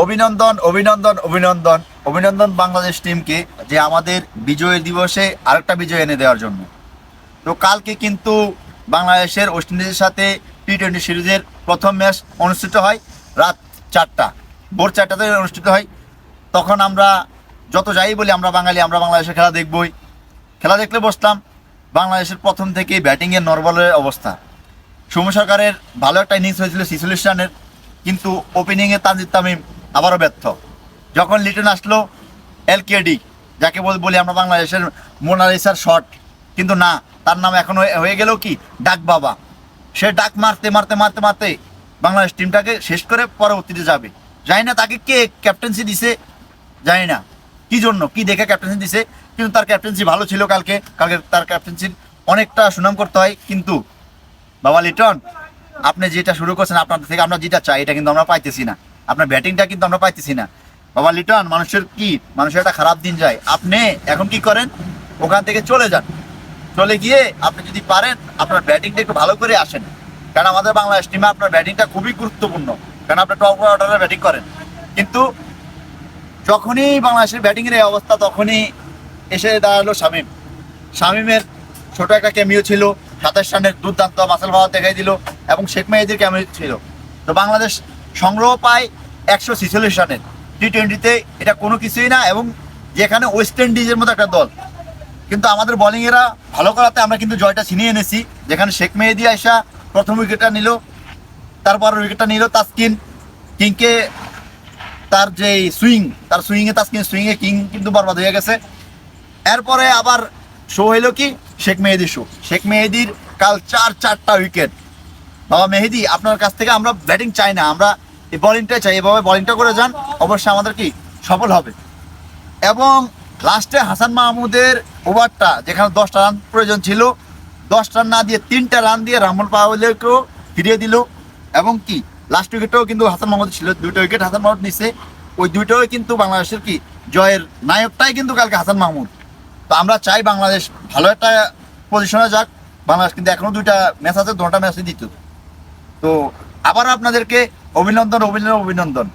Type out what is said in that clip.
অভিনন্দন অভিনন্দন অভিনন্দন অভিনন্দন বাংলাদেশ টিমকে যে আমাদের বিজয় দিবসে আরেকটা বিজয় এনে দেওয়ার জন্য। তো কালকে কিন্তু বাংলাদেশের ওয়েস্ট ইন্ডিজের সাথে টি-20 সিরিজের প্রথম ম্যাচ অনুষ্ঠিত হয় রাত 4টা, ভোর 4টাতে অনুষ্ঠিত হয়। তখন আমরা যত যাই বলি আমরা বাঙালি, আমরা বাংলাদেশের খেলা দেখবই। খেলা দেখলে বসলাম, বাংলাদেশের প্রথম থেকেই ব্যাটিংয়ের নরবলের অবস্থা। সৌম্য সরকারের ভালো একটা ইনিংস হয়েছিল 46 রানের, কিন্তু ওপেনিংয়ে তানজিদ তামিম আবারও ব্যর্থ। যখন লিটন আসলো এলকেডি, যাকে বলি আমরা বাংলাদেশের মোনালিসার শট, কিন্তু না, তার নাম এখন হয়ে গেল কি ডাক বাবা। সে ডাক মারতে মারতে মারতে মারতে বাংলাদেশ টিমটাকে শেষ করে পরবর্তীতে যাবে। জানি না তাকে কে ক্যাপ্টেন্সি দিছে, জানি না কি জন্য, কি দেখে ক্যাপ্টেন্সি দিছে, কিন্তু তার ক্যাপ্টেন্সি ভালো ছিল। কালকে তার ক্যাপ্টেন্সির অনেকটা সুনাম করতে হয়। কিন্তু বাবা লিটন, আপনি যেটা শুরু করছেন, আপনার থেকে আমরা যেটা চাই এটা কিন্তু আমরা পাইতেছি না। আপনার ব্যাটিংটা কিন্তু আমরা পাইতেছি না। বাবা লিটন, মানুষের একটা খারাপ দিন যায়, আপনি এখন কি করেন, ওখান থেকে চলে যান। চলে গিয়ে আপনি যদি পারেন আপনার ব্যাটিংটা একটু ভালো করে আসেন, কারণ আমাদের বাংলাদেশ টিমে আপনার ব্যাটিংটা খুবই গুরুত্বপূর্ণ, কারণ আপনি টপ অর্ডারে ব্যাটিং করেন। কিন্তু যখনই বাংলাদেশের ব্যাটিংয়ের এই অবস্থা, তখনই এসে দাঁড়ালো শামীমের ছোট একটা ক্যামিও ছিল, 27 রানের দুর্দান্ত মাসেল পাওয়ার দেখাই দিল, এবং শেখ মেহেদীর ক্যামিও ছিল। তো বাংলাদেশ সংগ্রহ পায় 146 রানের টি-20-তে, এটা কোনো কিছুই না। এবং যেখানে ওয়েস্ট ইন্ডিজের মতো একটা দল, কিন্তু আমাদের বোলিংয়েরা ভালো করাতে আমরা কিন্তু জয়টা ছিনিয়ে এনেছি। যেখানে শেখ মেহেদী আয়সা প্রথম উইকেটটা নিল, তারপর উইকেটটা নিল তাসকিন কিংকে, তার যে তাসকিন সুইংয়ে কিং কিন্তু বরবাদ হয়ে গেছে। এরপরে আবার শো হইল কি শেখ মেহেদির কাল 4টা উইকেট। বাবা মেহেদি, আপনার কাছ থেকে আমরা ব্যাটিং চাই না, আমরা এই বোলিংটাই চাই। এভাবে বোলিংটা করে যান, অবশ্যই আমাদের কি সফল হবে। এবং লাস্টে হাসান মাহমুদের ওভারটা, যেখানে 10টা রান প্রয়োজন ছিল, 10 রান না দিয়ে 3টা রান দিয়ে রাহমান পাওয়ালেকেও ফিরিয়ে দিল। এবং কি লাস্ট উইকেটটাও কিন্তু হাসান মাহমুদ ছিল, 2টা উইকেট হাসান মাহমুদ নিচ্ছে। ওই 2টাও কিন্তু বাংলাদেশের কি জয়ের নায়কটাই কিন্তু কালকে হাসান মাহমুদ। তো আমরা চাই বাংলাদেশ ভালো একটা পজিশনে যাক। বাংলাদেশ কিন্তু এখনো 2টা ম্যাচ আছে, 2টা ম্যাচই দিত। তো আবার আপনাদেরকে অভিনন্দন অভিনন্দন অভিনন্দন।